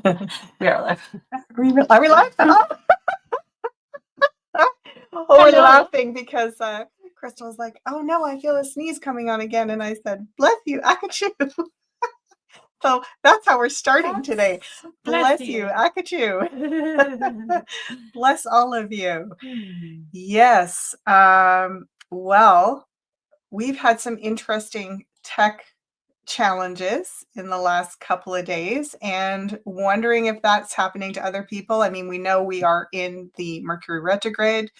We are live. Are we live? Oh, we're laughing because Crystal was like, "Oh no, I feel a sneeze coming on again," and I said, "Bless you, Akachu." So that's how we're starting today. Bless you, Akachu. Bless all of you. Yes. Well, we've had some interesting tech challenges in the last couple of days and wondering if that's happening to other people. I mean, we know we are in the Mercury retrograde,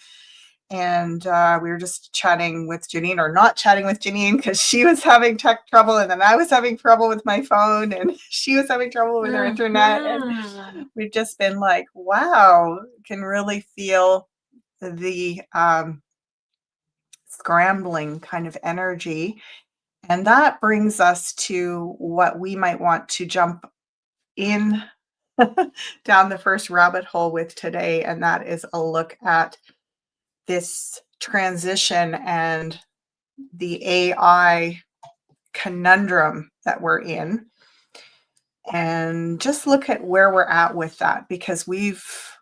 and we were just chatting with Janine, or not chatting with Janine, because she was having tech trouble, and then I was having trouble with my phone, and she was having trouble with her internet, and we've just been like, wow, can really feel the scrambling kind of energy. And that brings us to what we might want to jump in down the first rabbit hole with today, and that is a look at this transition and the AI conundrum that we're in, and just look at where we're at with that, because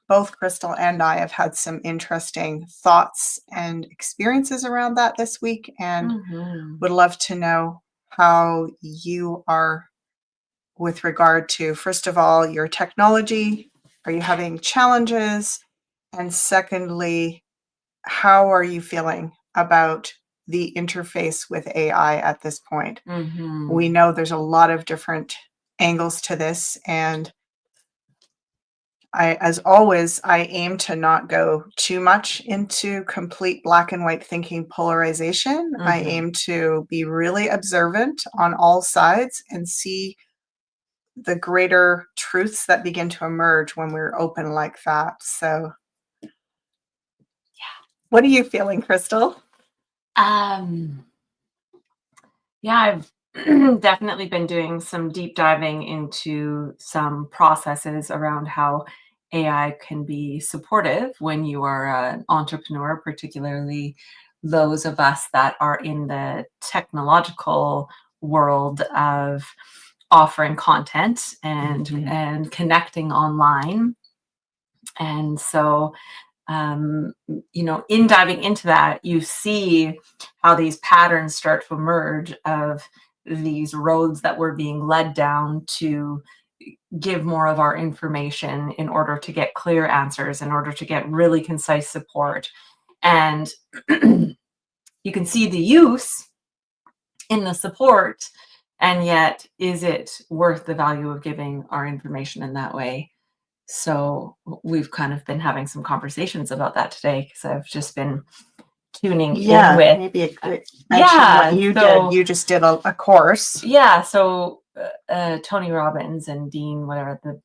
both Crystal and I have had some interesting thoughts and experiences around that this week, and would love to know how you are with regard to, first of all, your technology. Are you having challenges? And secondly, how are you feeling about the interface with AI at this point? We know there's a lot of different angles to this, and as always, I aim to not go too much into complete black and white thinking polarization. I aim to be really observant on all sides and see the greater truths that begin to emerge when we're open like that. So, yeah. What are you feeling, Crystal? Yeah, I've definitely been doing some deep diving into some processes around how AI can be supportive when you are an entrepreneur, particularly those of us that are in the technological world of offering content and connecting online. And so in diving into that, you see how these patterns start to emerge of these roads that we're being led down to give more of our information in order to get clear answers, in order to get really concise support. And you can see the use in the support, and yet, is it worth the value of giving our information in that way? So we've kind of been having some conversations about that today, because I've just been tuning in with maybe a good what you did. You just did a course. Yeah. So Tony Robbins and Dean, whatever the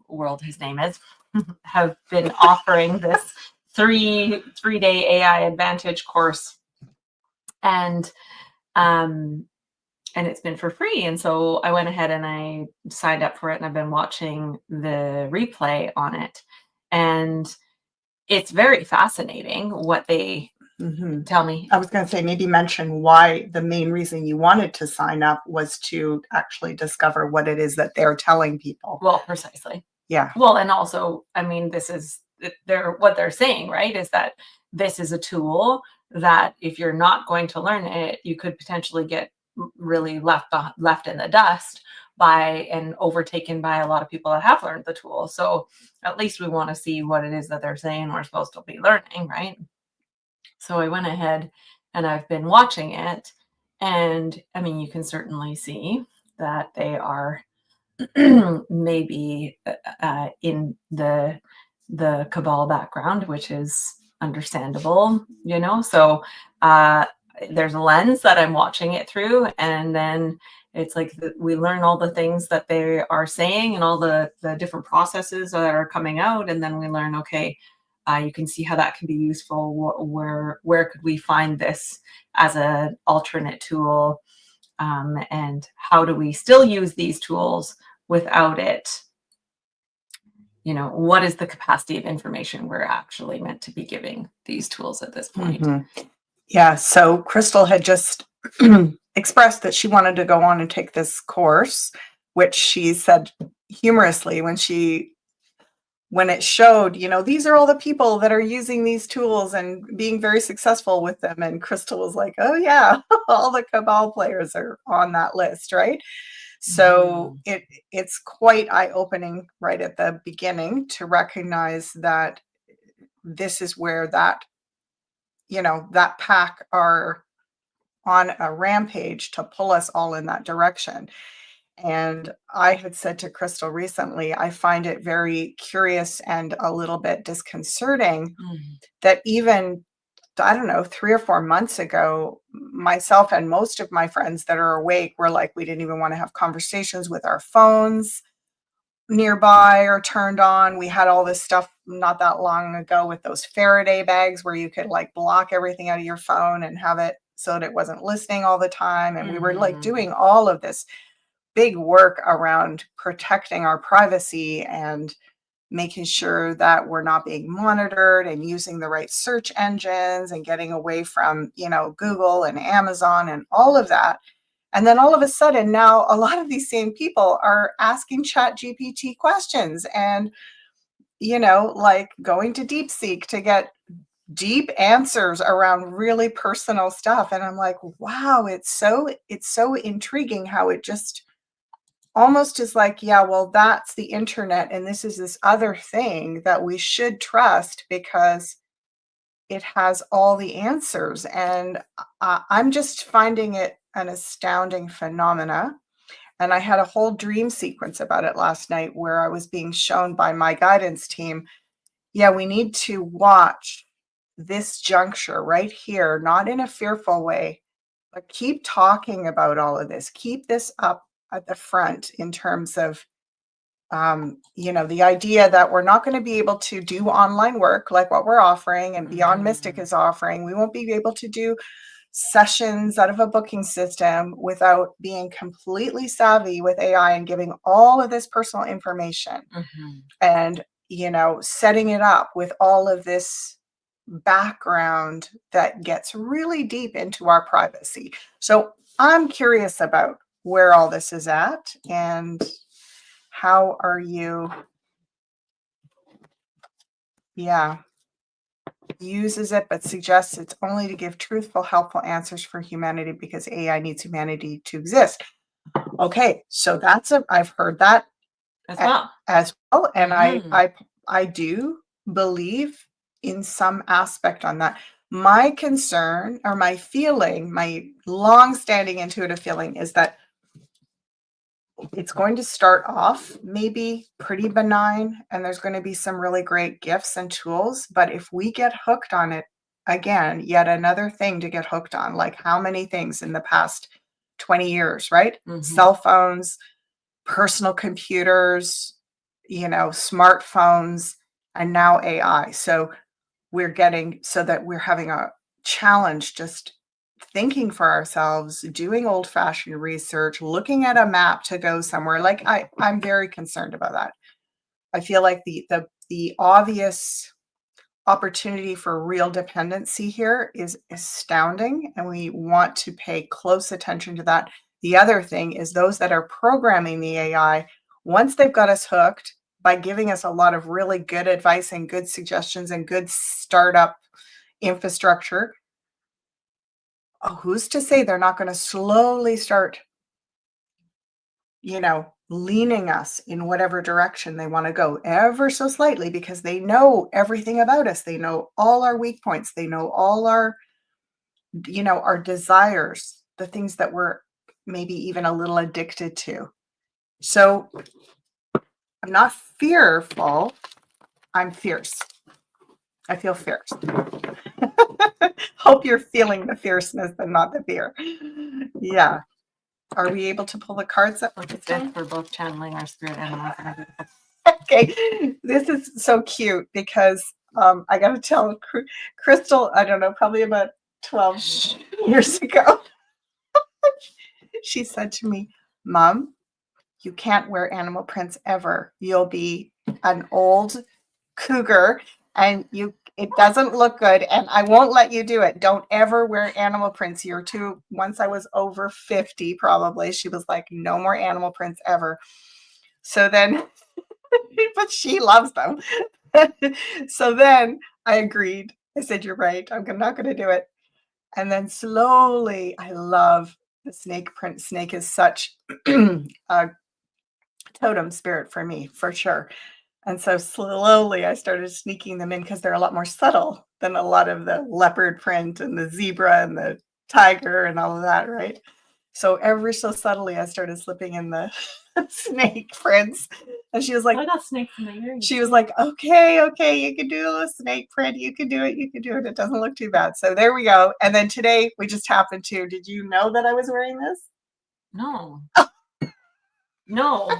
world his name is, have been offering this three-day AI Advantage course, and it's been for free. And so I went ahead and I signed up for it, and I've been watching the replay on it. And it's very fascinating what they tell me. I was going to say, maybe mention why the main reason you wanted to sign up was to actually discover what it is that they're telling people. Well, precisely. Yeah. Well, and also, I mean, this is what they're saying, right? Is that this is a tool that if you're not going to learn it, you could potentially get really left in the dust and overtaken by a lot of people that have learned the tool. So at least we want to see what it is that they're saying we're supposed to be learning, right? So I went ahead and I've been watching it, and I mean, you can certainly see that they are maybe in the cabal background, which is understandable, so there's a lens that I'm watching it through, and then it's like we learn all the things that they are saying and all the different processes that are coming out, and then we learn, okay, you can see how that can be useful. Where could we find this as an alternate tool, and how do we still use these tools without it? What is the capacity of information we're actually meant to be giving these tools at this point? Yeah, so Crystal had just expressed that she wanted to go on and take this course, which she said humorously when it showed, these are all the people that are using these tools and being very successful with them. And Crystal was like, oh yeah, all the Cabal players are on that list, right? So it's quite eye-opening right at the beginning to recognize that this is where that pack are on a rampage to pull us all in that direction. And I had said to Crystal recently, I find it very curious and a little bit disconcerting that even, I don't know, 3 or 4 months ago, myself and most of my friends that are awake were like, we didn't even want to have conversations with our phones nearby or turned on. We had all this stuff not that long ago with those Faraday bags where you could like block everything out of your phone and have it so that it wasn't listening all the time. And we were like doing all of this big work around protecting our privacy and making sure that we're not being monitored and using the right search engines and getting away from, Google and Amazon and all of that. And then all of a sudden now a lot of these same people are asking ChatGPT questions and, like going to DeepSeek to get deep answers around really personal stuff. And I'm like, wow, it's so intriguing how it just almost is like, yeah, well, that's the internet. And this is this other thing that we should trust because it has all the answers. And I'm just finding it an astounding phenomena. And I had a whole dream sequence about it last night where I was being shown by my guidance team, yeah, we need to watch this juncture right here, not in a fearful way, but keep talking about all of this. Keep this up at the front in terms of, the idea that we're not going to be able to do online work like what we're offering and Beyond Mystic is offering. We won't be able to do sessions out of a booking system without being completely savvy with AI and giving all of this personal information and, setting it up with all of this background that gets really deep into our privacy. So I'm curious about where all this is at and how are you, uses it, but suggests it's only to give truthful, helpful answers for humanity because AI needs humanity to exist. Okay, so I've heard that as well. And I do believe in some aspect on that. My concern or my feeling, my long-standing intuitive feeling is that it's going to start off maybe pretty benign and there's going to be some really great gifts and tools. But if we get hooked on it, again, yet another thing to get hooked on, like how many things in the past 20 years, right? Cell phones, personal computers, smartphones, and now AI. So we're having a challenge just thinking for ourselves, doing old-fashioned research, looking at a map to go somewhere. Like I'm very concerned about that. I feel like the obvious opportunity for real dependency here is astounding, and we want to pay close attention to that. The other thing is those that are programming the AI, once they've got us hooked by giving us a lot of really good advice and good suggestions and good startup infrastructure, who's to say they're not going to slowly start, leaning us in whatever direction they want to go ever so slightly because they know everything about us. They know all our weak points. They know all our desires, the things that we're maybe even a little addicted to. So I'm not fearful. I'm fierce. I feel fierce. Hope you're feeling the fierceness and not the fear. Yeah. Are we able to pull the cards up? We're both channeling our spirit animals. Okay. This is so cute because I got to tell Crystal, I don't know, probably about 12 years ago, she said to me, Mom, you can't wear animal prints ever. You'll be an old cougar and it doesn't look good and I won't let you do it. Don't ever wear animal prints. You're too. Once I was over 50, probably, she was like, no more animal prints ever. So then, but she loves them. So then I agreed. I said, you're right. I'm not going to do it. And then slowly, I love the snake print. Snake is such a totem spirit for me, for sure. And so slowly I started sneaking them in because they're a lot more subtle than a lot of the leopard print and the zebra and the tiger and all of that, right? So ever so subtly I started slipping in the snake prints. And she was like, I got snakes in my ears. she was like, okay, you can do a snake print. You can do it. It doesn't look too bad. So there we go. And then today we just happened to, did you know that I was wearing this? No. No.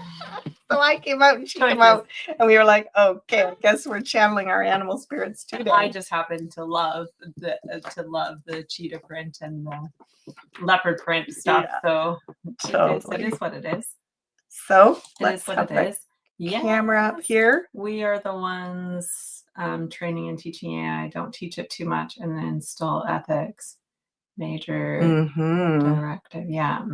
So I came out and she came out, and we were like, okay, I guess we're channeling our animal spirits today. I just happen to love the cheetah print and the leopard print stuff. Yeah. So totally. It is what it is. So let's have the camera up here. We are the ones training and teaching AI. Don't teach it too much, and then install ethics. Major directive. Yeah.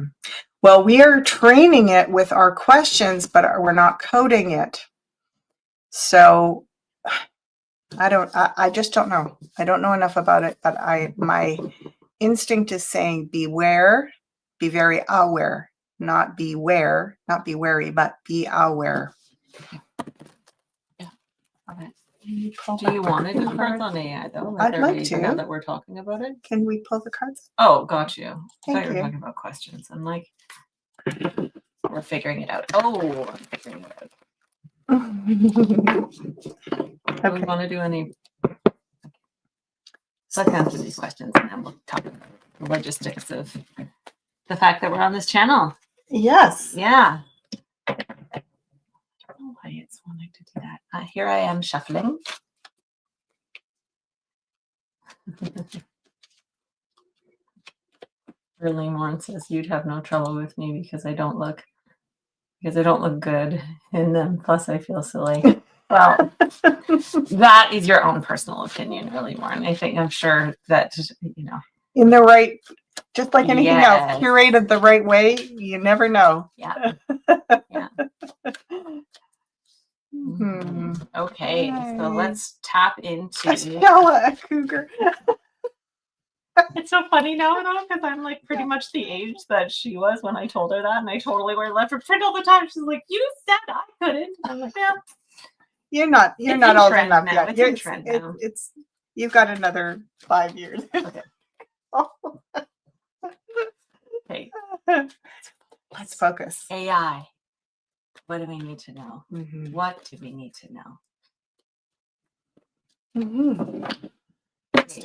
Well, we are training it with our questions, but we're not coding it. So I just don't know. I don't know enough about it, but my instinct is saying beware, be very aware, not beware, not be wary, but be aware. Yeah. Okay. Do you want to do cards on AI though? I'd like to. Now that we're talking about it. Can we pull the cards? Oh, got you. Thank I thought you were talking about questions. I'm like, we're figuring it out. Oh, I'm figuring it out. Okay. Do we want to do any? So let's answer these questions and then we'll talk about the logistics of the fact that we're on this channel. Yes. Yeah. I don't know why it's wanting to do that. Here I am shuffling. Really, Warren says you'd have no trouble with me because I don't look good in them. Plus, I feel silly. Well, that is your own personal opinion, really, Warren. I'm sure that in the right, just like anything else, curated the right way. You never know. Yeah. Yeah. Okay, so let's tap into ASHALA, a cougar. It's so funny now, because I'm like pretty much the age that she was when I told her that, and I totally wear leopard print all the time. She's like, "You said I couldn't." I'm like, "Yeah, you're not old enough now. yet. It's in trend now. You've got another 5 years." Okay. Let's focus. AI. What do we need to know? What do we need to know?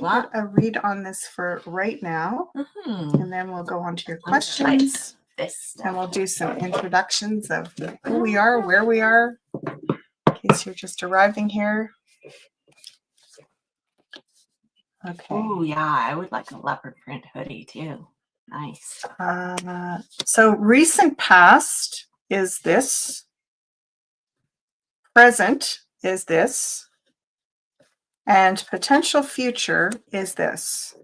Got a read on this for right now, and then we'll go on to your questions, and we'll do some introductions of who we are, where we are, in case you're just arriving here. Okay. Oh yeah, I would like a leopard print hoodie too. Nice. So recent past is this. Present is this. And potential future is this.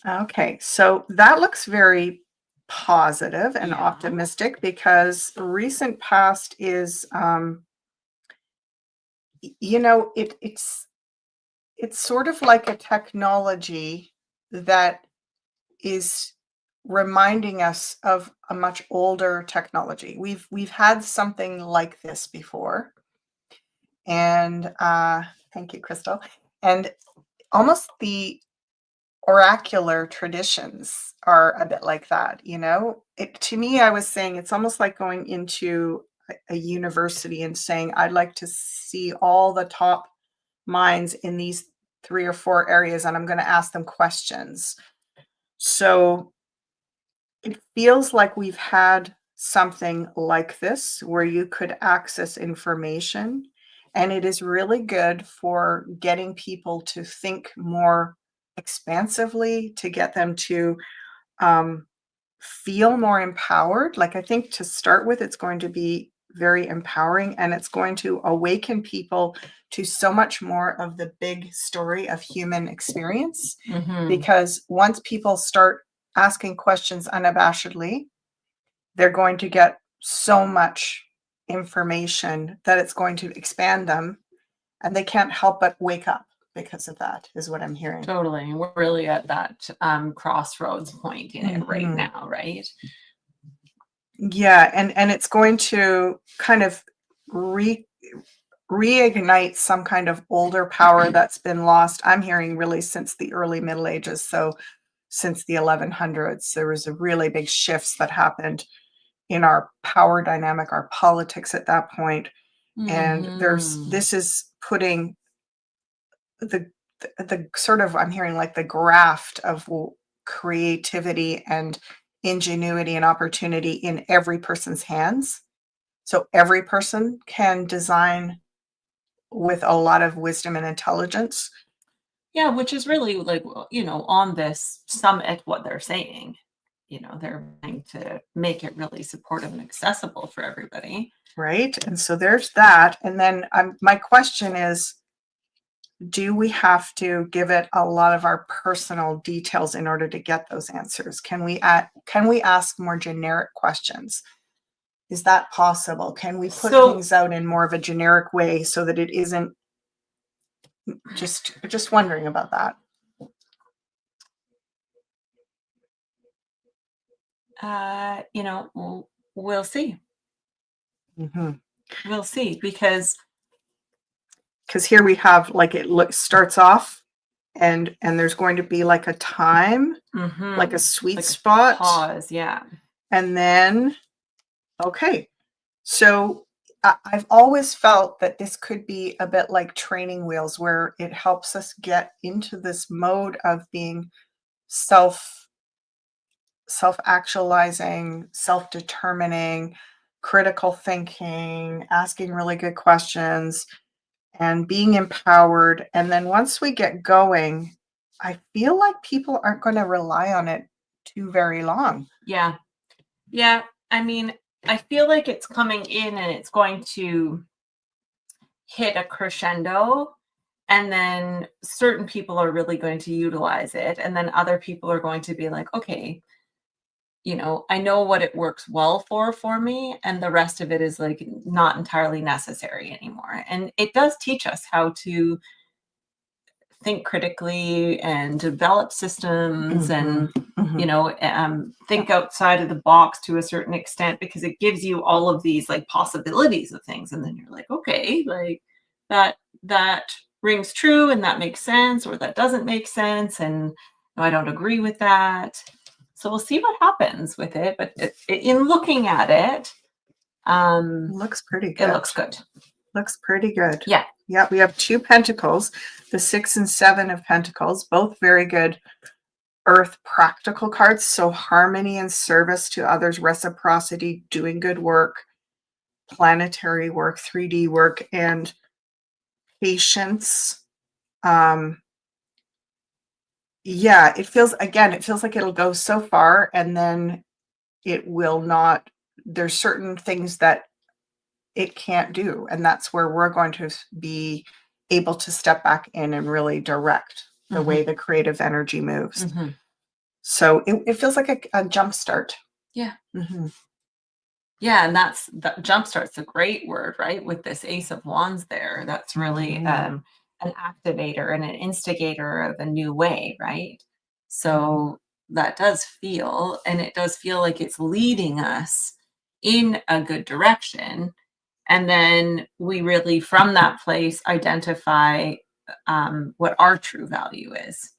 Okay, so that looks very positive and optimistic, because recent past is, it's sort of like a technology that is reminding us of a much older technology. We've had something like this before. And thank you, Crystal. And almost the oracular traditions are a bit like that, to me, I was saying it's almost like going into a university and saying, I'd like to see all the top minds in these 3 or 4 areas, and I'm going to ask them questions. So it feels like we've had something like this where you could access information. And it is really good for getting people to think more expansively, to get them to feel more empowered. Like, I think to start with, it's going to be very empowering, and it's going to awaken people to so much more of the big story of human experience. Because once people start asking questions unabashedly, they're going to get so much information that it's going to expand them, and they can't help but wake up because of that, is what I'm hearing. Totally. We're really at that crossroads point in it right now, right? Yeah, and it's going to kind of reignite some kind of older power that's been lost. I'm hearing really since the early Middle Ages, so since the 1100s, there was a really big shifts that happened in our power dynamic, our politics at that point. And this is putting the sort of, I'm hearing like the graft of creativity and ingenuity and opportunity in every person's hands. So every person can design with a lot of wisdom and intelligence. Yeah, which is really like, on this summit, what they're saying, they're trying to make it really supportive and accessible for everybody. Right. And so there's that. And then my question is, do we have to give it a lot of our personal details in order to get those answers? Can we ask more generic questions? Is that possible? Can we put things out in more of a generic way so that it isn't just wondering about that? We'll see. Mm-hmm. We'll see, because here we have like starts off and there's going to be like a time, like a sweet spot pause. Yeah. And then, okay. So I've always felt that this could be a bit like training wheels, where it helps us get into this mode of being self-actualizing, self-determining, critical thinking, asking really good questions, and being empowered. And then once we get going, I feel like people aren't going to rely on it too very long. Yeah. Yeah. I mean, I feel like it's coming in and it's going to hit a crescendo, and then certain people are really going to utilize it. And then other people are going to be like, okay, I know what it works well for me, and the rest of it is like not entirely necessary anymore. And it does teach us how to think critically and develop systems and think outside of the box to a certain extent, because it gives you all of these like possibilities of things, and then you're like, okay, like that rings true and that makes sense, or that doesn't make sense, and I don't agree with that. So we'll see what happens with it, but in looking at it, looks pretty good. It looks good. Looks pretty good. Yeah. Yeah, we have 2 pentacles, the 6 and 7 of pentacles, both very good earth practical cards. So harmony and service to others, reciprocity, doing good work, planetary work, 3D work, and patience. Yeah, it feels like it'll go so far, and then it will not. There's certain things that it can't do, and that's where we're going to be able to step back in and really direct the way the creative energy moves. So it feels like a jump start. Yeah. Yeah, and that jump start's a great word, right? With this Ace of Wands there, that's really an activator and an instigator of a new way, right? So that does feel, and it does feel like it's leading us in a good direction. And then we really, from that place, identify what our true value is.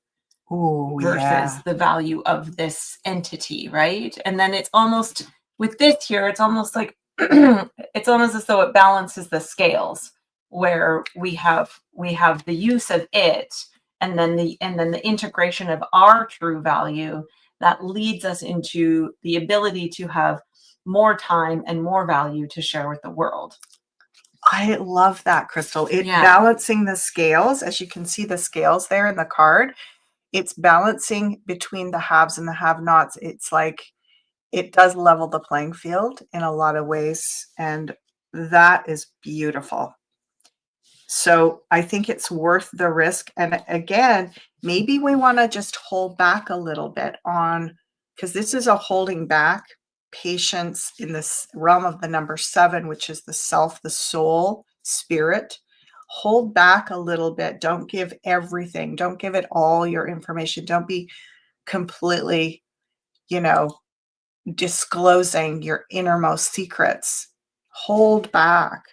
Ooh, versus the value of this entity, right? And then it's almost, with this here, it's almost like it's almost as though it balances the scales, where we have the use of it, and then the integration of our true value that leads us into the ability to have more time and more value to share with the world. I love that, Crystal. Balancing the scales, as you can see the scales there in the card, it's balancing between the haves and the have-nots. It's like it does level the playing field in a lot of ways, and that is beautiful. So I think it's worth the risk. And again, maybe we want to just hold back a little bit on, because this is a holding back patience in this realm of the number 7, which is the self, the soul, spirit. Hold back a little bit. Don't give everything. Don't give it all your information. Don't be completely, disclosing your innermost secrets. Hold back.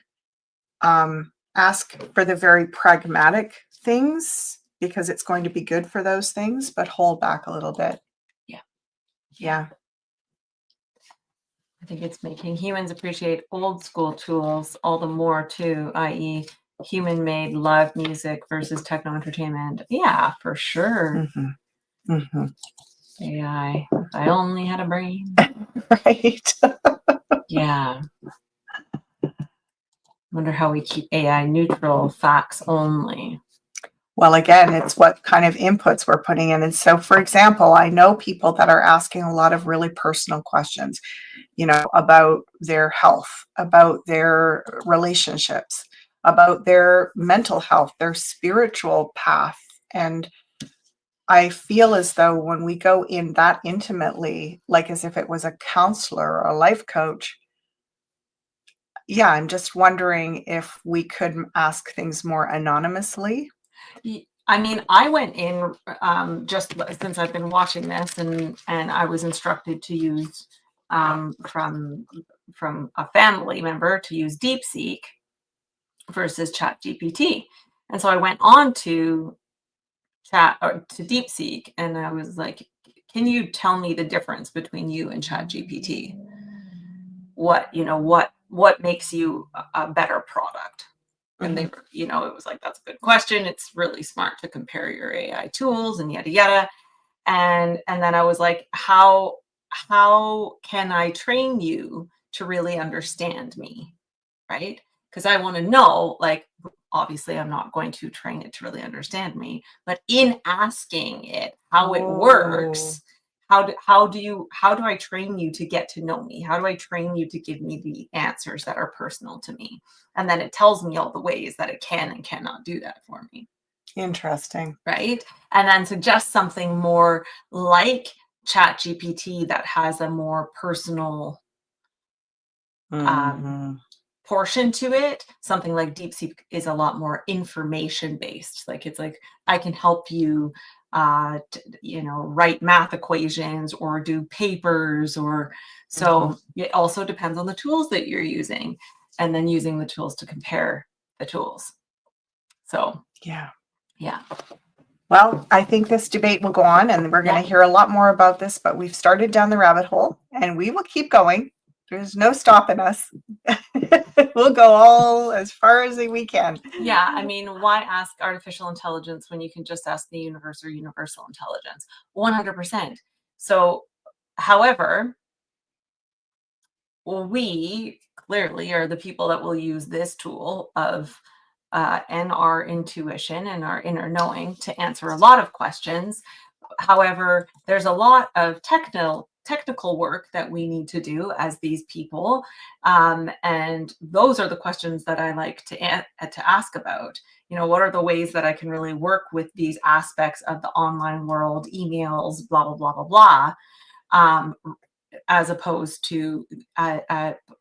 Ask for the very pragmatic things because it's going to be good for those things, but hold back a little bit. Yeah. I think it's making humans appreciate old school tools all the more too, i.e. human-made live music versus techno entertainment. Yeah, for sure. AI. If I only had a brain. Right. Yeah. Wonder how we keep AI neutral, facts only. Well, again, it's what kind of inputs we're putting in. And so, for example, I know people that are asking a lot of really personal questions, about their health, about their relationships, about their mental health, their spiritual path. And I feel as though when we go in that intimately, like as if it was a counselor or a life coach, I'm just wondering if we could ask things more anonymously. I mean, I went in just since I've been watching this, and I was instructed to use from a family member to use DeepSeek versus ChatGPT, and so I went on to DeepSeek, and I was like, "Can you tell me the difference between you and ChatGPT? What makes you a better product?" And they were, it was like, "That's a good question. It's really smart to compare your AI tools and yada yada." And then I was like, how can I train you to really understand me? Right? Because I want to know, like, obviously I'm not going to train it to really understand me, but in asking it how it works, how do I train you to get to know me? How do I train you to give me the answers that are personal to me? And then it tells me all the ways that it can and cannot do that for me. Interesting. Right? And then suggest something more like ChatGPT that has a more personal portion to it. Something like DeepSeek is a lot more information based. Like, it's like, I can help you write math equations or do papers, or so it also depends on the tools that you're using, and then using the tools to compare the tools. So yeah. Well, I think this debate will go on, and we're going to hear a lot more about this, but we've started down the rabbit hole, and we will keep going. There's no stopping us. We'll go all as far as we can. Yeah, I mean, why ask artificial intelligence when you can just ask the universe or universal intelligence? 100%. So, however, we clearly are the people that will use this tool of and our intuition and our inner knowing to answer a lot of questions. However, there's a lot of technical work that we need to do as these people, and those are the questions that I like to ask about. What are the ways that I can really work with these aspects of the online world, emails, blah blah blah blah blah, as opposed to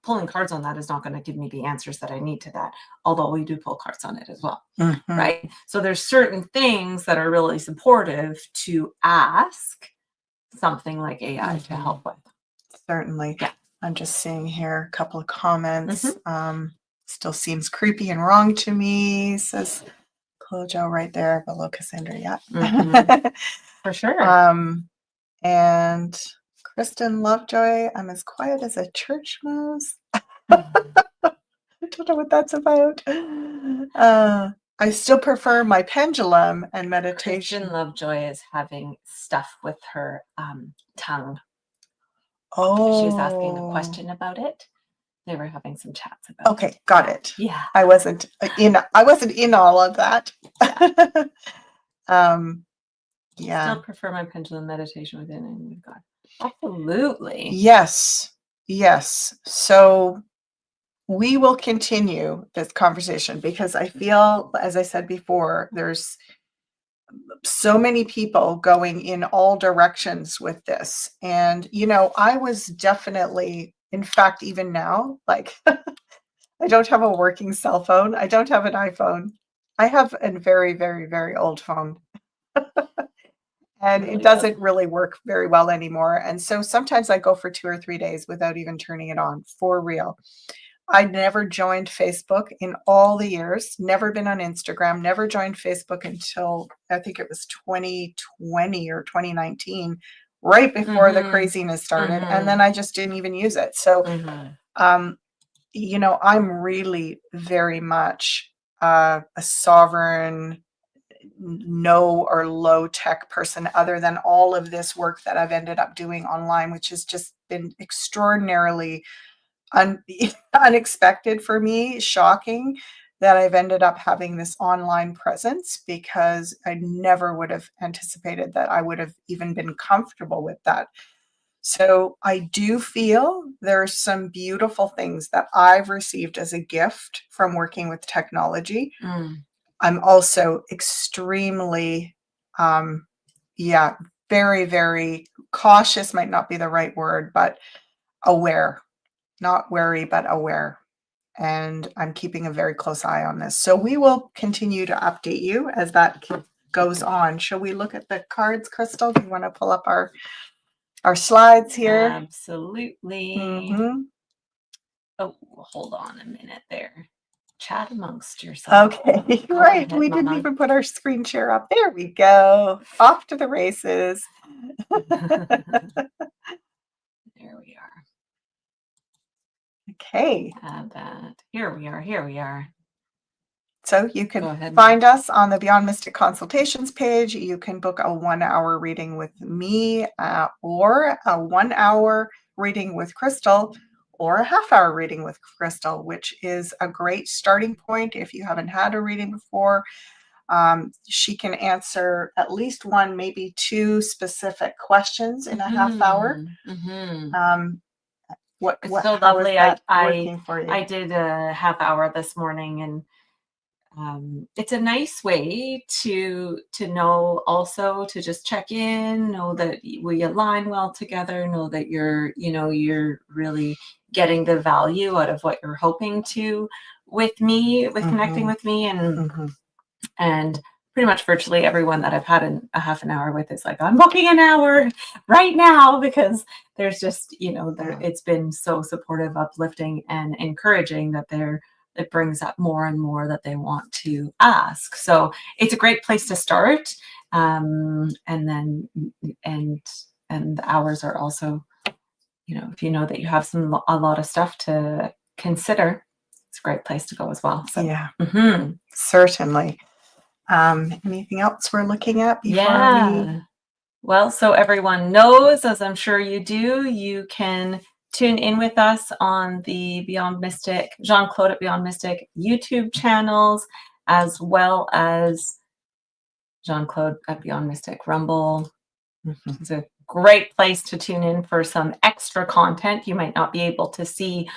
pulling cards on that is not going to give me the answers that I need to that, although we do pull cards on it as well. Right? So there's certain things that are really supportive to ask something like AI to help with. Certainly. Yeah. I'm just seeing here a couple of comments. Still seems creepy and wrong to me, says Clojo right there below Cassandra. Yeah. For sure. And Kristen Lovejoy, I'm as quiet as a church mouse. I don't know what that's about. I still prefer my pendulum and meditation. Kristen Lovejoy is having stuff with her tongue. Oh. She was asking a question about it. They were having some chats about it. Okay, got it. Yeah. I wasn't in all of that. Yeah. Still prefer my pendulum meditation within and God. Absolutely. Yes. So we will continue this conversation because I feel, as I said before, there's so many people going in all directions with this. And, you know, I was definitely, in fact, even now, like, I don't have a working cell phone. I don't have an iPhone. I have a very, very, very old phone. And it Really doesn't really work very well anymore. And so sometimes I go for 2 or 3 days without even turning it on, for real. I never joined Facebook in all the years, never been on Instagram, never joined Facebook until I think it was 2020 or 2019, right before the Mm-hmm. craziness started. And Mm-hmm. then I just didn't even use it. So, Mm-hmm. you know, I'm really very much a sovereign, no or low tech person, other than all of this work that I've ended up doing online, which has just been extraordinarily unexpected for me, shocking that I've ended up having this online presence, because I never would have anticipated that I would have even been comfortable with that. So I do feel there's some beautiful things that I've received as a gift from working with technology. Mm. I'm also extremely, yeah, very, very cautious, might not be the right word, but aware, not wary, but aware. And I'm keeping a very close eye on this. So we will continue to update you as that goes on. Shall we look at the cards, Crystal? Do you want to pull up our slides here? Absolutely. Mm-hmm. Oh, hold on a minute there. Chat amongst yourselves. Okay, Go right. ahead, We didn't Mama. even put our screen share up. There we go. Off to the races. There we are. Okay. Add that. Here we are. Here we are. So you Go can ahead, find us on the Beyond Mystic consultations page. You can book a 1-hour reading with me, or a 1-hour reading with Crystal, or a half-hour reading with Crystal, which is a great starting point if you haven't had a reading before. She can answer at least 1, maybe 2 specific questions in a half hour. Mm-hmm. What, It's so how is lovely. that working for you? I did a half hour this morning, and it's a nice way to know, also to just check in, know that we align well together, know that you're really getting the value out of what you're hoping to with me, with connecting with me. And pretty much virtually everyone that I've had a half an hour with is like, I'm booking an hour right now, because there's just, it's been so supportive, uplifting, and encouraging that it brings up more and more that they want to ask. So it's a great place to start. And then, and the hours are also, if you know that you have a lot of stuff to consider, it's a great place to go as well. So Yeah, certainly. Anything else we're looking at before we? Well, so everyone knows, as I'm sure you do, you can tune in with us on the Beyond Mystic, Jean-Claude at Beyond Mystic YouTube channels, as well as Jean-Claude at Beyond Mystic Rumble. It's a great place to tune in for some extra content you might not be able to see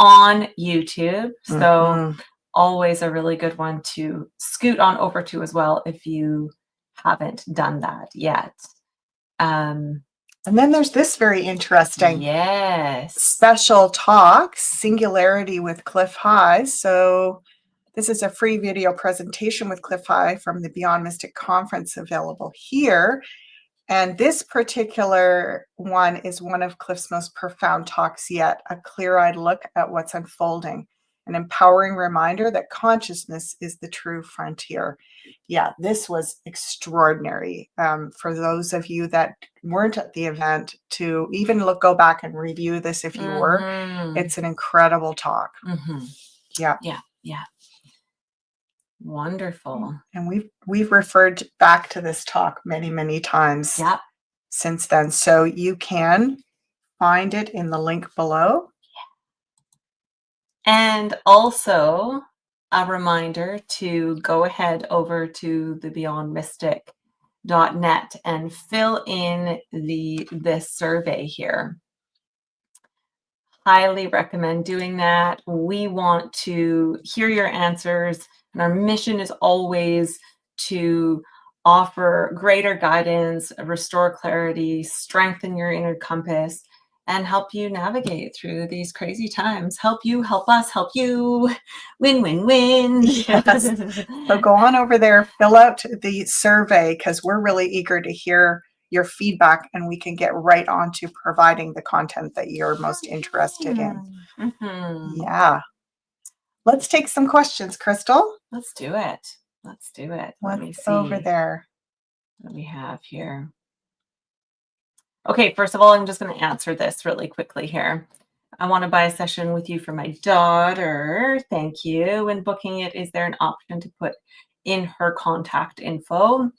on YouTube. So always a really good one to scoot on over to as well if you haven't done that yet. And then there's this very interesting Yes. special talk, Singularity with Cliff High. So this is a free video presentation with Cliff High from the Beyond Mystic conference, available here. And this particular one is one of Cliff's most profound talks yet, a clear-eyed look at what's unfolding, an empowering reminder that consciousness is the true frontier. Yeah, this was extraordinary. For those of you that weren't at the event, to even go back and review this if you were, it's an incredible talk. Yeah. Wonderful. And we've referred back to this talk many, many times since then. So you can find it in the link below. And also a reminder to go ahead over to the beyondmystic.net and fill in this survey here. Highly recommend doing that. We want to hear your answers, and our mission is always to offer greater guidance, restore clarity, strengthen your inner compass, and help you navigate through these crazy times. Help you, help us, help you. Win, win, win. Yes. So go on over there, fill out the survey, because we're really eager to hear your feedback, and we can get right on to providing the content that you're most interested in. Yeah. Let's take some questions, Crystal. Let's do it. Let's do it. Let me What's see over there? what we have here. Okay, first of all, I'm just going to answer this really quickly here. I want to buy a session with you for my daughter. Thank you. When booking it, is there an option to put in her contact info?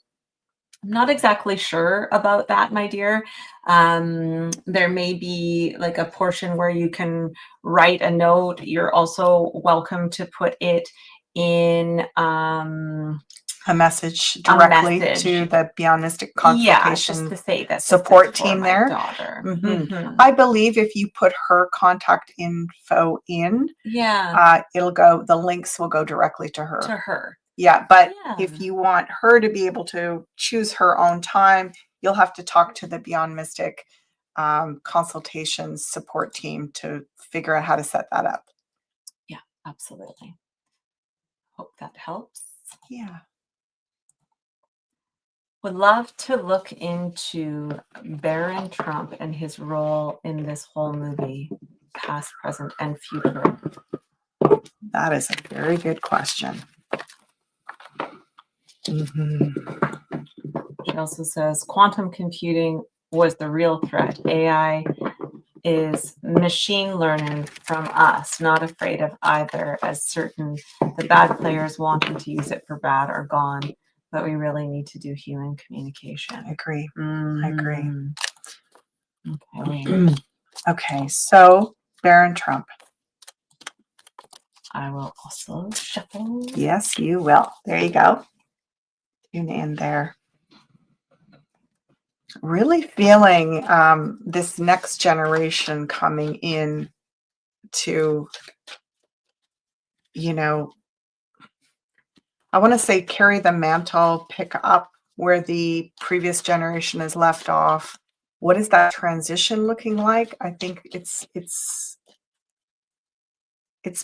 I'm not exactly sure about that, my dear. There may be like a portion where you can write a note. You're also welcome to put it in a message directly to the Beyond Mystic consultation just to say that support team there. Daughter. I believe if you put her contact info in, it'll go, the links will go directly to her. Yeah, but if you want her to be able to choose her own time, you'll have to talk to the Beyond Mystic consultation support team to figure out how to set that up. Yeah, absolutely. Hope that helps. Yeah. Would love to look into Baron Trump and his role in this whole movie, past, present, and future. That is a very good question. She also says quantum computing was the real threat. AI is machine learning from us, not afraid of either, as certain the bad players wanting to use it for bad are gone. But we really need to do human communication. I agree. I agree. Okay. Okay, so Baron Trump. I will also shuffle. Yes, you will. There you go. Tune in there. Really feeling this next generation coming in to, you know, I want to say carry the mantle, pick up where the previous generation has left off. What is that transition looking like? I think it's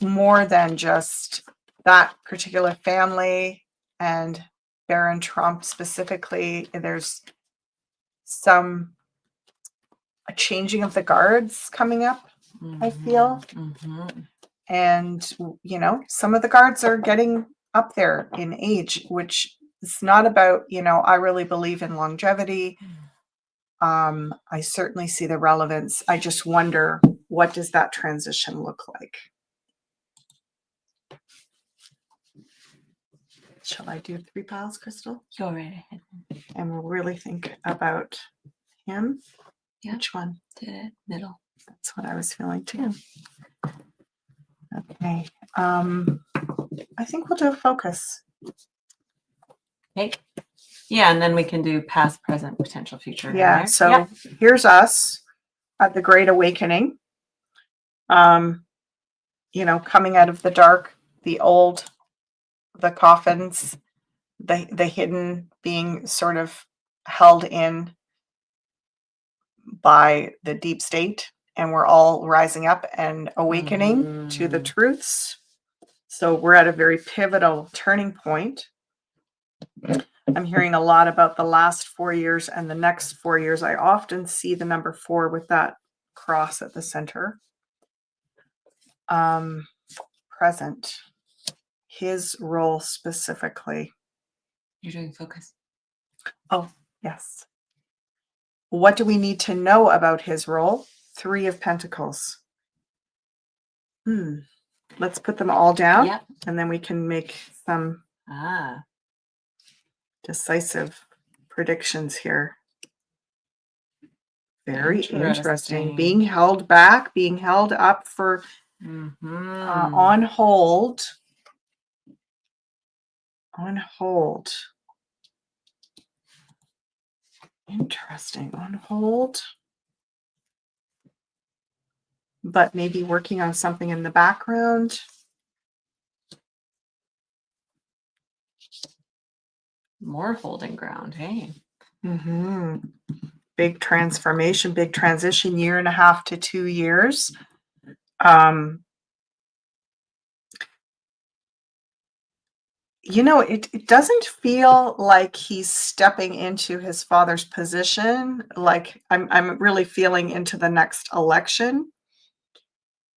more than just that particular family and Baron Trump specifically. There's a changing of the guards coming up, I feel. And, you know, some of the guards are getting up there in age, which is not about, you know, I really believe in longevity. I certainly see the relevance. I just wonder, what does that transition look like? Shall I do 3 piles, Crystal? Go right ahead. And we'll really think about him. Yeah. Which one? The middle. That's what I was feeling too. Okay. I think we'll do a focus. Okay. Yeah, and then we can do past, present, potential, future. Yeah. So here's us at the Great Awakening. You know, coming out of the dark, the old, the coffins, the hidden being sort of held in by the deep state, and we're all rising up and awakening to the truths. So we're at a very pivotal turning point. I'm hearing a lot about the last 4 years and the next 4 years. I often see the number 4 with that cross at the center. Present, his role specifically. You're doing focus. Oh, yes. What do we need to know about his role? 3 of Pentacles. Let's put them all down, and then we can make some decisive predictions here. Very interesting. Being held back, being held up for on hold. On hold. Interesting. On hold. But maybe working on something in the background. More holding ground. Hey. Mm-hmm. Big transformation, big transition, 1.5 to 2 years. It doesn't feel like he's stepping into his father's position. Like I'm really feeling into the next election,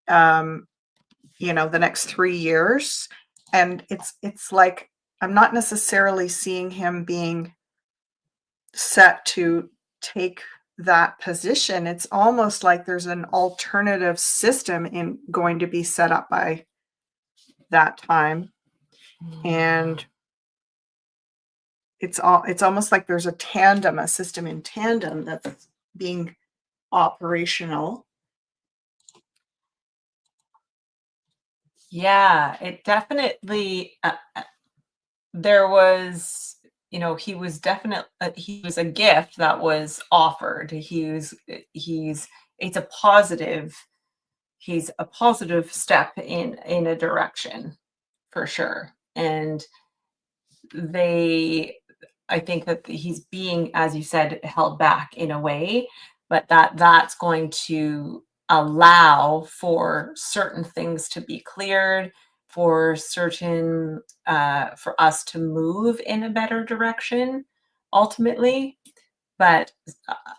the next 3 years. And it's like I'm not necessarily seeing him being set to take that position. It's almost like there's an alternative system going to be set up by that time. And it's almost like there's a system in tandem that's being operational. Yeah, it definitely, there was, he was definitely, he was a gift that was offered. He's a positive, he's a positive step in a direction for sure. And I think that he's being, as you said, held back in a way, but that's going to allow for certain things to be cleared, for us to move in a better direction ultimately. But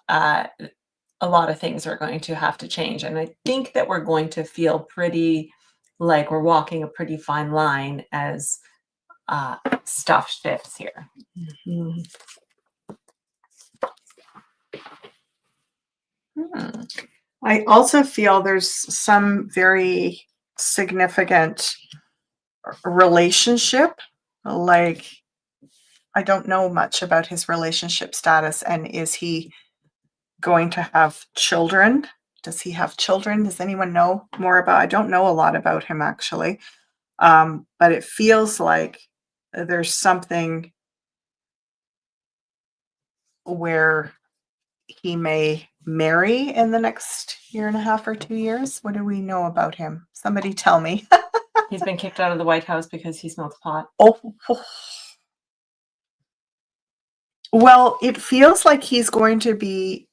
a lot of things are going to have to change. And I think that we're going to feel pretty like we're walking a pretty fine line as stuff shifts here. Mm-hmm. I also feel there's some very significant relationship. Like, I don't know much about his relationship status, and is he going to have children? Does he have children? Does anyone know more about? I don't know a lot about him actually, but it feels like there's something where he may marry in the next 1.5 or 2 years. What do we know about him? Somebody tell me. He's been kicked out of the White House because he smokes pot. Oh. Well, it feels like he's going to be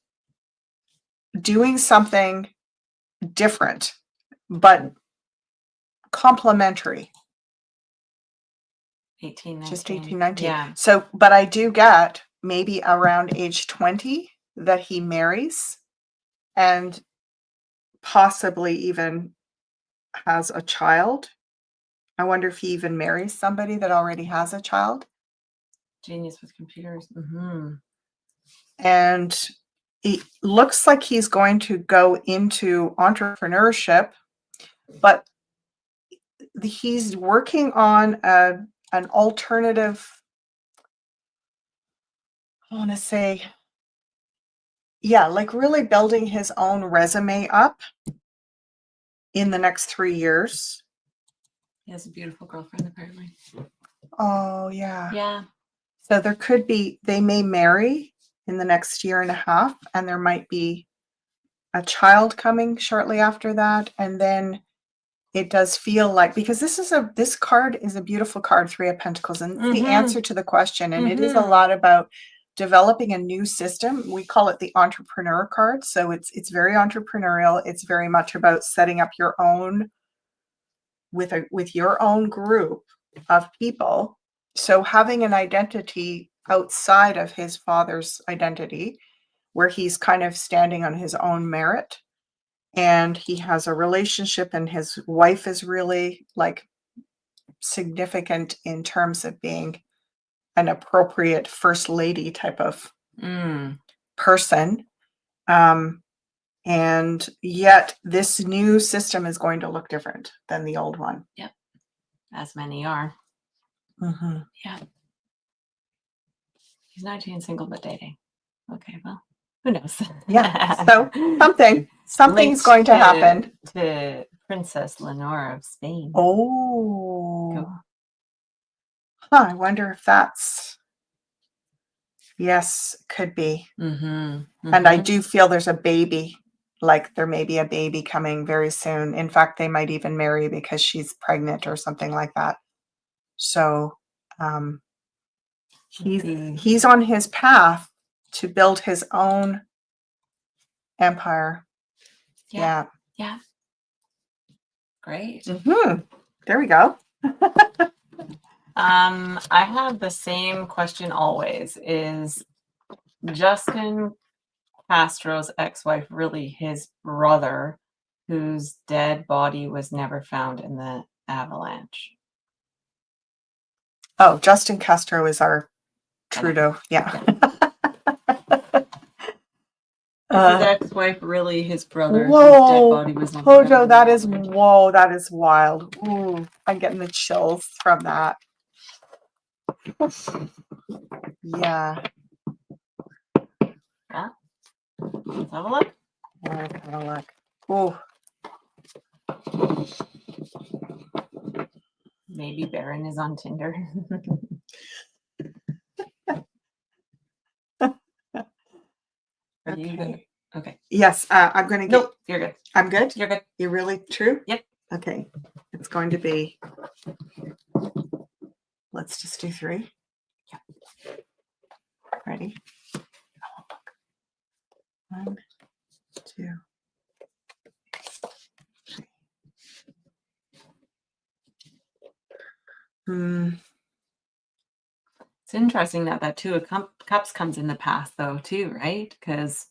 doing something different, but complementary. 18, 19. Just 18, 19. Yeah. So, but I do get maybe around age 20 that he marries and possibly even has a child. I wonder if he even marries somebody that already has a child. Genius with computers. Mm-hmm. And it looks like he's going to go into entrepreneurship, but he's working on an alternative, I want to say, like really building his own resume up in the next 3 years. He has a beautiful girlfriend, apparently. Oh, yeah. Yeah. So they may marry in the next 1.5 years, and there might be a child coming shortly after that. And then it does feel like, because this card is a beautiful card, 3 of Pentacles, and it's the answer to the question. And it is a lot about developing a new system. We call it the entrepreneur card. So it's very entrepreneurial. It's very much about setting up your own with your own group of people. So having an identity outside of his father's identity, where he's kind of standing on his own merit, and he has a relationship, and his wife is really like significant in terms of being an appropriate first lady type of person. And yet this new system is going to look different than the old one. Yep. As many are. Mm-hmm. Yeah. He's 19, single, but dating. Okay, well, who knows? Yeah. So something's going to happen. To Princess Leonor of Spain. Oh. Cool. I wonder if that's... Yes, could be. Mm-hmm. Mm-hmm. And I do feel there's a baby. Like there may be a baby coming very soon. In fact, they might even marry because she's pregnant or something like that. So He's on his path to build his own empire. Yeah. Great. There we go. I have the same question always. Is Justin Castro's ex-wife really his brother, whose dead body was never found in the avalanche? Oh, Justin Castro is our Trudeau. Yeah. Is his ex-wife really his brother? Whoa, whose dead body was never found Hojo, in the that is avalanche? that is wild. Ooh, I'm getting the chills from that. Yeah. Yeah. Let's have a look. Let's have a look. Ooh. Maybe Baron is on Tinder. Are you good? Okay. Yes, I'm going to get. Nope, you're good. I'm good? You're good. You're really true? Yep. Okay. It's going to be. Let's just do 3. Yeah. Ready? 1, 2. It's interesting that Two of Cups comes in the past, though, too, right? Because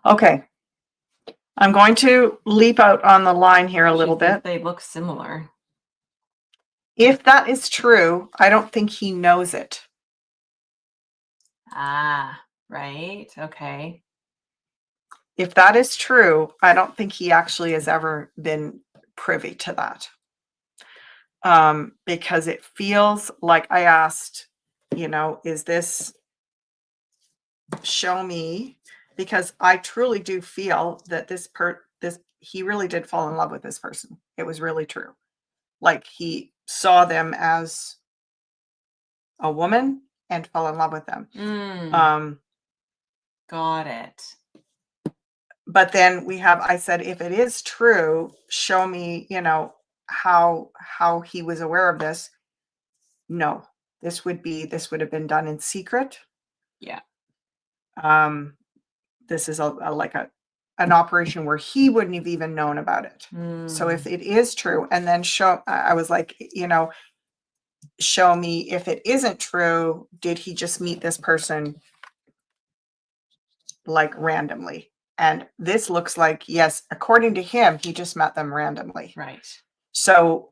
Okay. I'm going to leap out on the line here a little bit. They look similar. If that is true, I don't think he knows it. Ah, right. Okay. If that is true, I don't think he actually has ever been privy to that. Because it feels like I asked, is this show me? Because I truly do feel that he really did fall in love with this person. It was really true. Like he saw them as a woman and fell in love with them. Got it. But then I said, if it is true, show me, how he was aware of this. No, this would have been done in secret. Yeah. This is an operation where he wouldn't have even known about it. So if it is true, and then I was like, show me if it isn't true, did he just meet this person like randomly? And this looks like, yes, according to him, he just met them randomly. Right. So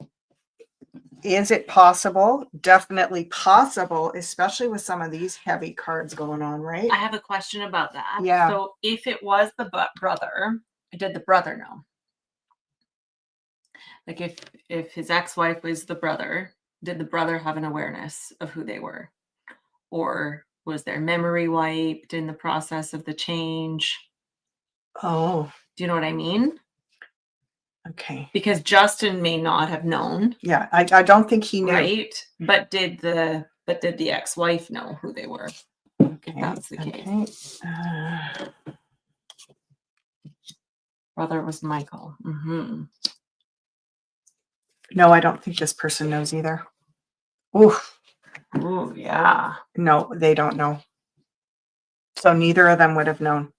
is it possible? Definitely possible, especially with some of these heavy cards going on, right? I have a question about that. Yeah. So if it was the brother, did the brother know? Like if his ex-wife was the brother, did the brother have an awareness of who they were? Or was their memory wiped in the process of the change? Oh. Do you know what I mean? Okay. Because Justin may not have known. Yeah, I don't think he knew. Right. But did the ex-wife know who they were? Okay. If that's the case. Brother was Michael. No, I don't think this person knows either. Oof. Oh, yeah. No, they don't know. So neither of them would have known.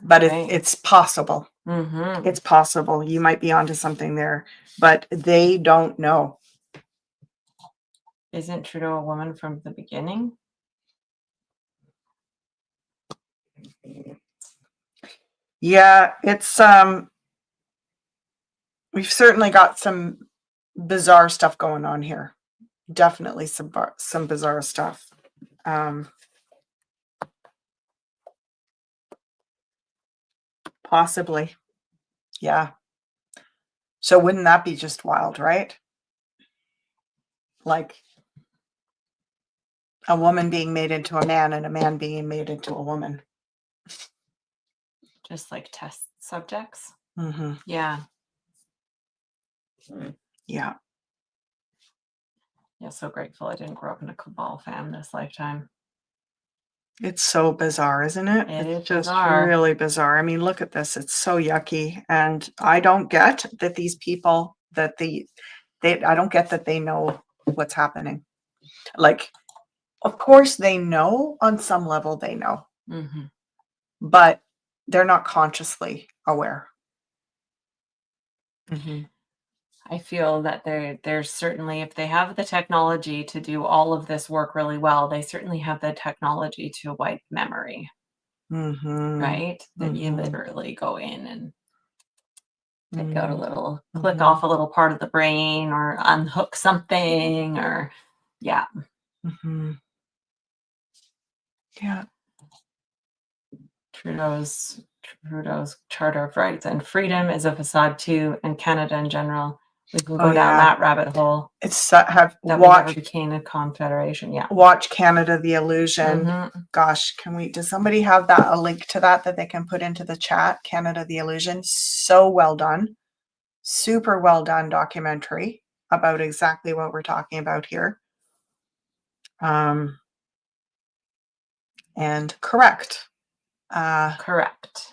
But it's possible. It's possible. You might be onto something there, but they don't know. Isn't Trudeau a woman from the beginning? Yeah, it's we've certainly got some bizarre stuff going on here. Definitely some bizarre stuff. Possibly. Yeah. So wouldn't that be just wild, right? Like a woman being made into a man and a man being made into a woman. Just like test subjects? Mm-hmm. Yeah. Yeah. Yeah, so grateful I didn't grow up in a cabal fam this lifetime. It's so bizarre, isn't it? It It's is just bizarre. really bizarre. I mean, look at this. It's so yucky. And I don't get that these people that I don't get that they know what's happening. Like, of course they know on some level they know, Mm-hmm. but they're not consciously aware. Mm-hmm. I feel that there's certainly, if they have the technology to do all of this work really well, they certainly have the technology to wipe memory, Mm-hmm. right? That you Mm-hmm. literally go in and take out a Mm-hmm. little, click off a little part of the brain or unhook something or, yeah. Mm-hmm. Yeah. Trudeau's Charter of Rights and Freedom is a facade too, and Canada in general. We can go down that rabbit hole. It's have That we never watch became a confederation. Yeah. watch Canada the Illusion. Mm-hmm. Gosh, does somebody have a link to that they can put into the chat? Canada the Illusion. So well done. Super well done documentary about exactly what we're talking about here. And correct. Correct.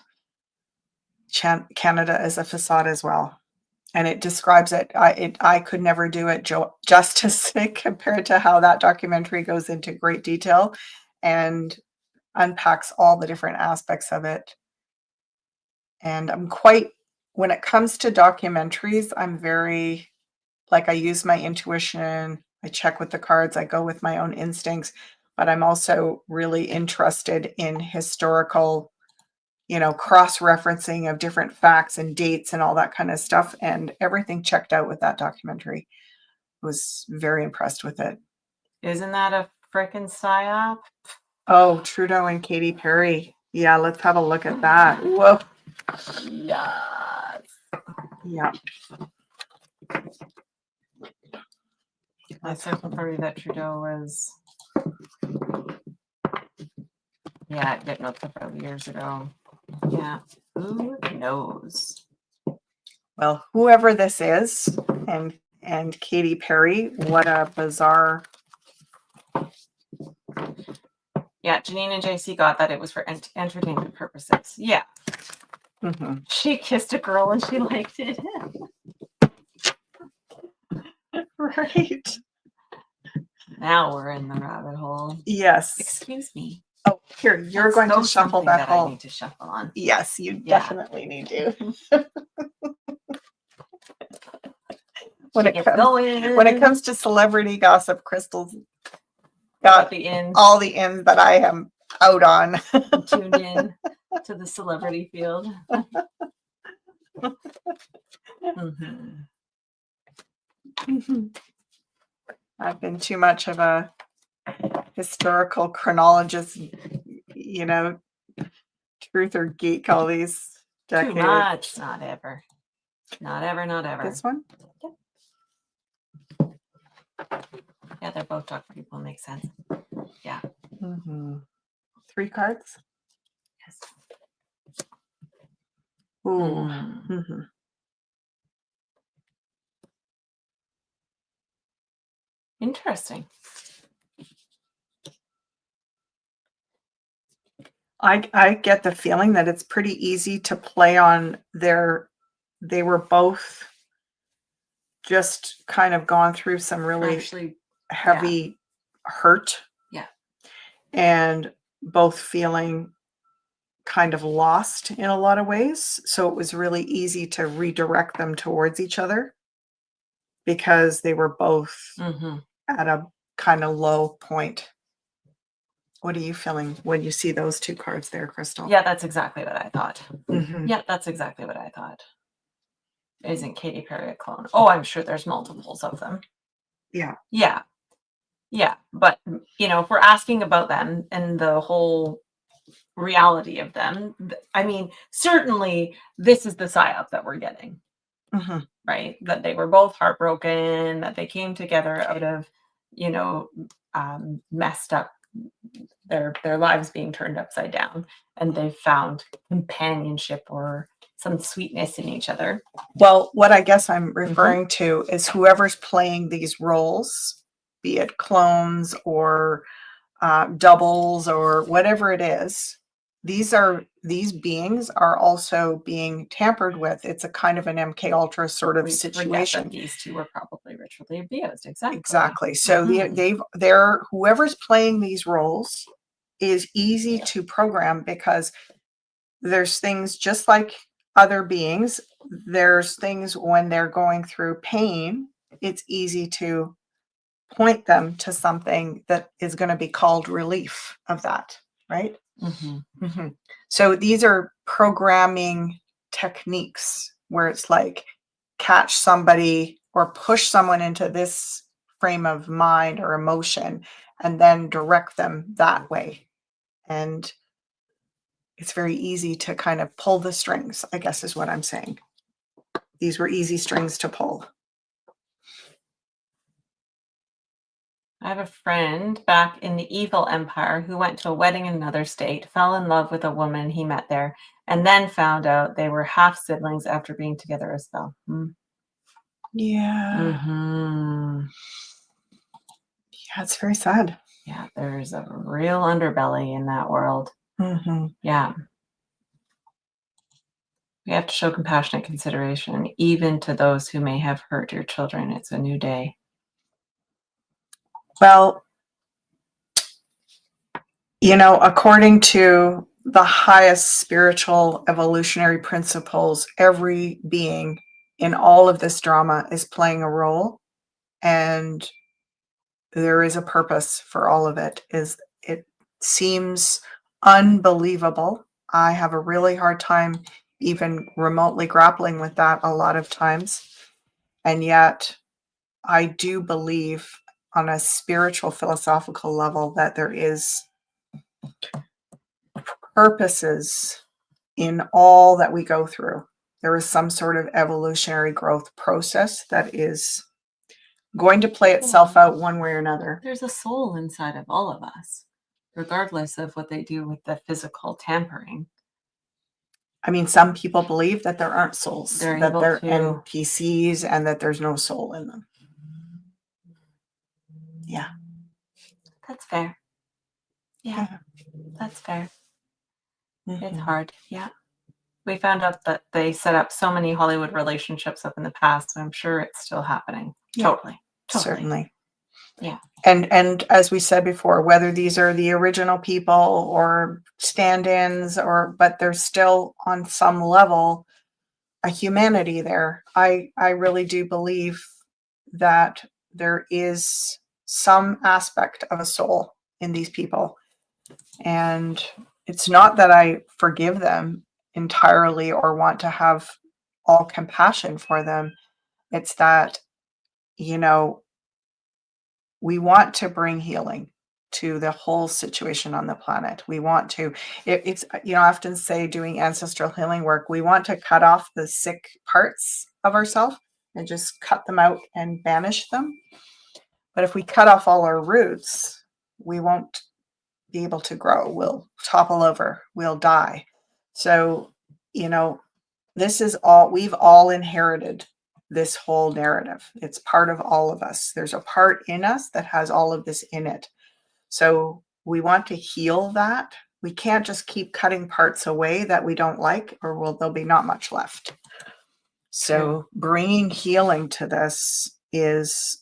Canada is a facade as well. And it describes it. I could never do it justice compared to how that documentary goes into great detail and unpacks all the different aspects of it. And when it comes to documentaries, I'm very, I use my intuition, I check with the cards, I go with my own instincts, but I'm also really interested in historical, cross-referencing of different facts and dates and all that kind of stuff. And everything checked out with that documentary. I was very impressed with it. Isn't that a frickin' psyop? Oh, Trudeau and Katy Perry. Yeah, let's have a look at that. Whoa. Yes. Yeah. That's so funny that Trudeau was, getting up several years ago. Yeah. Who knows? Well, whoever this is, and Katy Perry, what a bizarre. Yeah, Janine and JC got that it was for entertainment purposes. Yeah. Mm-hmm. She kissed a girl and she liked it. Right. Now we're in the rabbit hole. Yes. Excuse me. Oh, here, you're going to shuffle that hole. I need to shuffle on. Yes, you definitely need to. When it comes to celebrity gossip, Crystal's got all the ins that I am out on. Tuned in to the celebrity field. Mm-hmm. I've been too much of a historical chronologist, truth or geek all these decades. Too much. Not ever. Not ever, not ever. This one? Yeah, they're both dark people. Makes sense. Yeah. Mm-hmm. 3 cards? Yes. Ooh. Mm-hmm. Interesting. I get the feeling that it's pretty easy to play on they were both just kind of gone through some really heavy hurt. Yeah. And both feeling kind of lost in a lot of ways. So it was really easy to redirect them towards each other because they were both at a kind of low point. What are you feeling when you see those 2 cards there, Crystal? Yeah, that's exactly what I thought. Mm-hmm. Yeah, that's exactly what I thought. Isn't Katy Perry a clone? Oh, I'm sure there's multiples of them. Yeah. Yeah. Yeah. But, if we're asking about them and the whole reality of them, I mean, certainly this is the psyop that we're getting. Mm-hmm. Right? That they were both heartbroken, that they came together out of, messed up, their lives being turned upside down, and they found companionship or some sweetness in each other. Well, what I guess I'm referring to is whoever's playing these roles, be it clones or doubles or whatever it is, these beings are also being tampered with. It's a kind of an MK Ultra sort of situation. These two were probably ritually abused. Exactly. Exactly. So they're whoever's playing these roles is easy to program, because there's things just like other beings. There's things when they're going through pain, it's easy to point them to something that is going to be called relief of that, right? So these are programming techniques where it's like catch somebody or push someone into this frame of mind or emotion and then direct them that way. And it's very easy to kind of pull the strings, I guess is what I'm saying. These were easy strings to pull. I have a friend back in the evil empire who went to a wedding in another state, fell in love with a woman he met there, and then found out they were half siblings after being together a spell. Yeah. Yeah, it's very sad. Yeah, there's a real underbelly in that world. Yeah. We have to show compassionate consideration, even to those who may have hurt your children. It's a new day. Well, you know, according to the highest spiritual evolutionary principles, every being in all of this drama is playing a role, and there is a purpose for all of it. It seems unbelievable. I have a really hard time even remotely grappling with that a lot of times. And yet I do believe on a spiritual, philosophical level that there is purposes in all that we go through. There is some sort of evolutionary growth process that is going to play itself out one way or another. There's a soul inside of all of us, regardless of what they do with the physical tampering. I mean, some people believe that there aren't souls, They're that able they're to- NPCs and that there's no soul in them. Yeah. That's fair. Yeah. That's fair. It's hard. Yeah. We found out that they set up so many Hollywood relationships up in the past. I'm sure it's still happening. Yeah. Totally. Certainly. Yeah. And as we said before, whether these are the original people or stand-ins, but there's still on some level a humanity there. I really do believe that there is some aspect of a soul in these people. And it's not that I forgive them entirely or want to have all compassion for them. It's that, you know, we want to bring healing to the whole situation on the planet. We want to, it's, you know, I often say doing ancestral healing work, we want to cut off the sick parts of ourselves and just cut them out and banish them. But if we cut off all our roots, we won't be able to grow. We'll topple over, we'll die. So, you know, this is all, we've all inherited this whole narrative. It's part of all of us. There's a part in us that has all of this in it. So we want to heal that. We can't just keep cutting parts away that we don't like, or there'll be not much left. So bringing healing to this is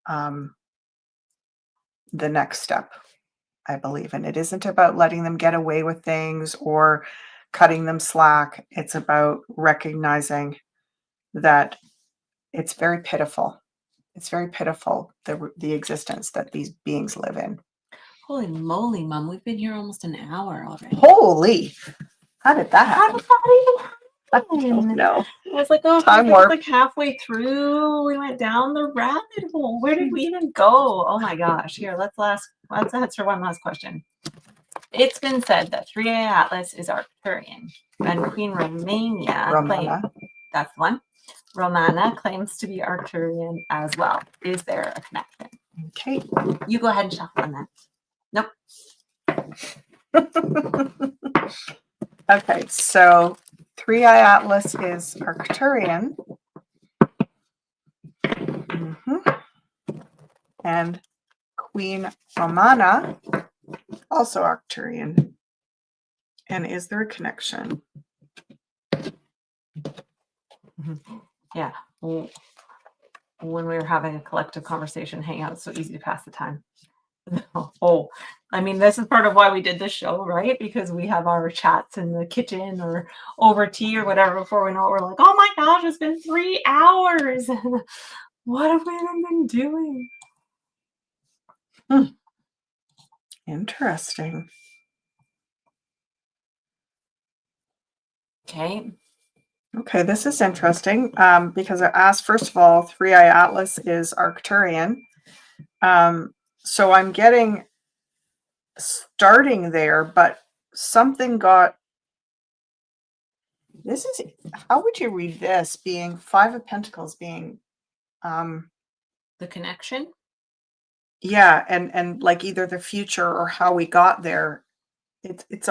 the next step, I believe. And it isn't about letting them get away with things or cutting them slack. It's about recognizing that it's very pitiful. It's very pitiful, the existence that these beings live in. Holy moly, Mom. We've been here almost an hour already. Holy. How did that happen? How did that even happen? I don't know. I was like, oh, Time we were warp. like halfway through. We went down the rabbit hole. Where did we even go? Oh my gosh. Here, let's answer one last question. It's been said that 3A Atlas is Arcturian, and Queen Romana, that's the one. Romana claims to be Arcturian as well. Is there a connection? Okay. You go ahead and shuffle on that. Nope. Okay, so Three Eye Atlas is Arcturian. And Queen Romana, also Arcturian. And is there a connection? Yeah. Well, when we were having a collective conversation, hang out, it's so easy to pass the time. Oh, I mean, this is part of why we did this show, right? Because we have our chats in the kitchen or over tea or whatever. Before we know it, we're like, oh my gosh, it's been 3 hours. What have we been doing? Interesting. Okay. Okay, this is interesting because I asked, first of all, Three Eye Atlas is Arcturian. So I'm getting starting there, but something got, this is, how would you read this being Five of Pentacles being the connection? Yeah, and like either the future or how we got there. It's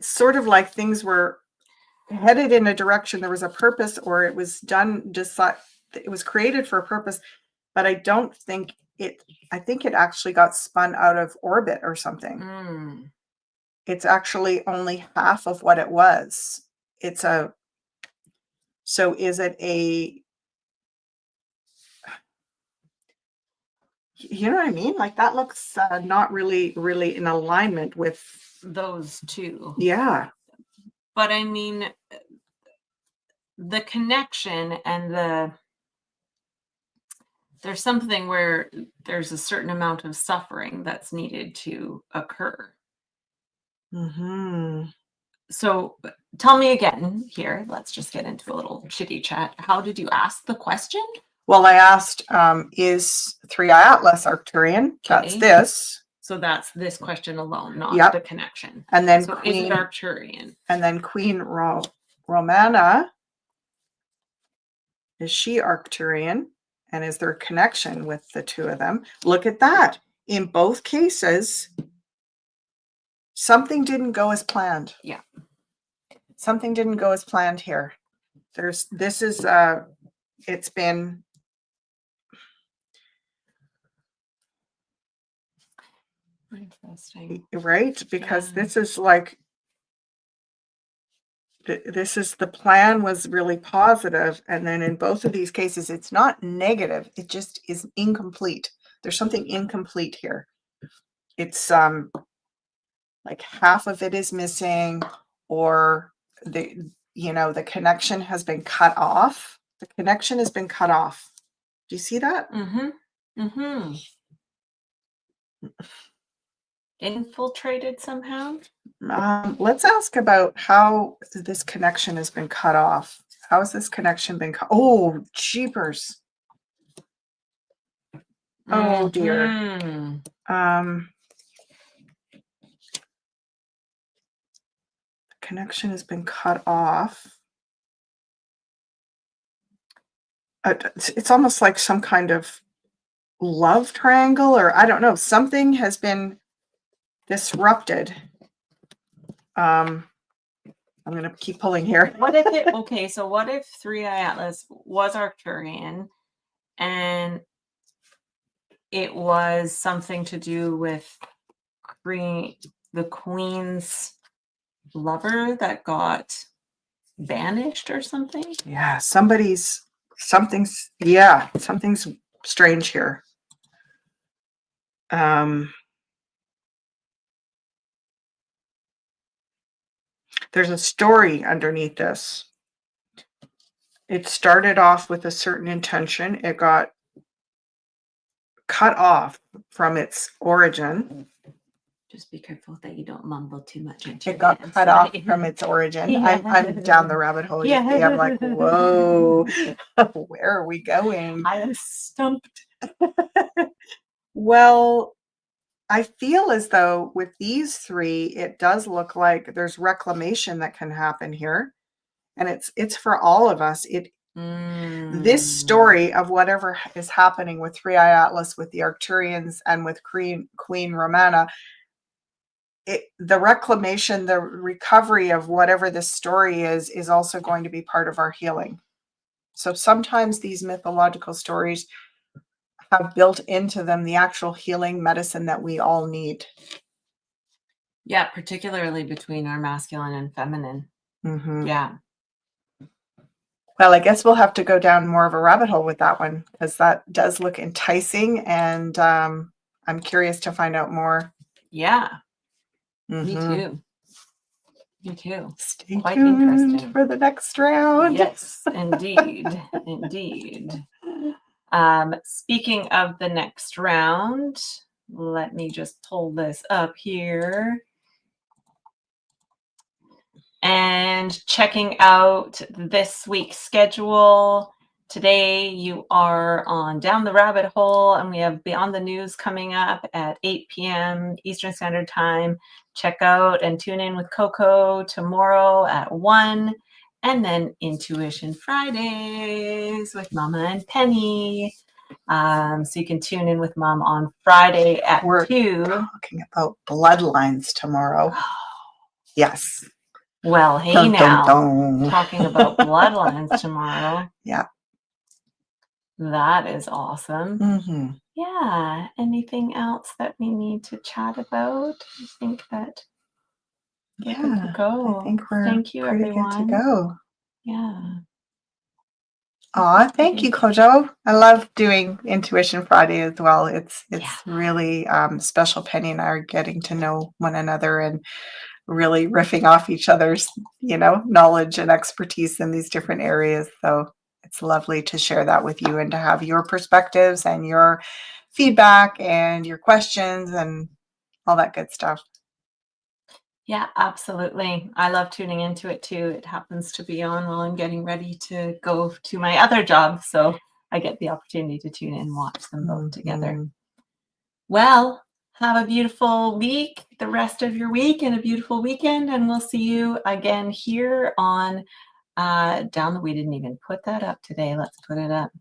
sort of like things were headed in a direction, there was a purpose, or it was done, it was created for a purpose, but I don't think I think it actually got spun out of orbit or something. It's actually only half of what it was. So is it you know what I mean? Like that looks not really in alignment with those two. Yeah. But I mean, the connection and there's something where there's a certain amount of suffering that's needed to occur. So tell me again here, let's just get into a little chitty chat. How did you ask the question? Well, I asked, is Three Eye Atlas Arcturian? That's this. So that's this question alone, not the connection. And then so is it Arcturian? And then Queen Romana, is she Arcturian? And is there a connection with the two of them? Look at that. In both cases, something didn't go as planned. Yeah. Something didn't go as planned here. It's been interesting, right? Because this is like, the plan was really positive, and then in both of these cases it's not negative, it just is incomplete. There's something incomplete here. It's like half of it is missing, or the connection has been cut off. The connection has been cut off. Do you see that? Infiltrated somehow. Let's ask about how this connection has been cut off. How has this connection been cut? Oh, jeepers. Oh dear. Connection has been cut off. It's almost like some kind of love triangle, or I don't know. Something has been disrupted. I'm going to keep pulling here. What if so what if Three Eye Atlas was Arcturian and it was something to do with the Queen's lover that got banished or something? Yeah, something's strange here. There's a story underneath this. It started off with a certain intention. It got cut off from its origin. Just be careful that you don't mumble too much into it. Got cut off from its origin. Yeah. I'm down the rabbit hole. Yeah. I'm like, whoa, where are we going? I am stumped. Well, I feel as though with these three, it does look like there's reclamation that can happen here. And it's for all of us. This story of whatever is happening with Three Eye Atlas, with the Arcturians, and with Queen Romana, the reclamation, the recovery of whatever this story is also going to be part of our healing. So sometimes these mythological stories have built into them the actual healing medicine that we all need. Yeah, particularly between our masculine and feminine. Mm-hmm. Yeah. Well, I guess we'll have to go down more of a rabbit hole with that one, because that does look enticing, and I'm curious to find out more. Yeah. Mm-hmm. Me too. Me too. Stay Quite tuned interesting for the next round. Yes, indeed. Indeed. Speaking of the next round, let me just pull this up here. And checking out this week's schedule. Today you are on Down the Rabbit Hole, and we have Beyond the News coming up at 8 p.m. Eastern Standard Time. Check out and tune in with Coco tomorrow at 1. And then Intuition Fridays with Mama and Penny. So you can tune in with Mom on Friday at 2. We're talking about bloodlines tomorrow. Yes. Well, hey dun, now, dun, dun. Talking about bloodlines tomorrow. Yeah. That is awesome. Mm-hmm. Yeah. Anything else that we need to chat about? I think that we're good to go. I think we're Thank you, pretty everyone. good to go. Yeah. Aw, thank you, Kojo. I love doing Intuition Friday as well. It's really special. Penny and I are getting to know one another and really riffing off each other's, knowledge and expertise in these different areas. So it's lovely to share that with you and to have your perspectives and your feedback and your questions and all that good stuff. Yeah, absolutely. I love tuning into it too. It happens to be on while I'm getting ready to go to my other job. So I get the opportunity to tune in and watch them both together. Well, have a beautiful week, the rest of your week, and a beautiful weekend. And we'll see you again here on we didn't even put that up today. Let's put it up.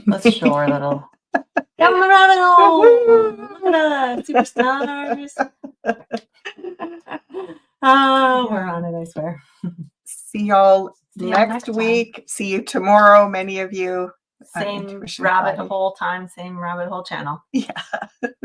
Let's show our little down the rabbit hole. Look at us, superstars. Oh, we're on it, I swear. See y'all next week. See you tomorrow, many of you. Same rabbit hole time, same rabbit hole channel. Yeah.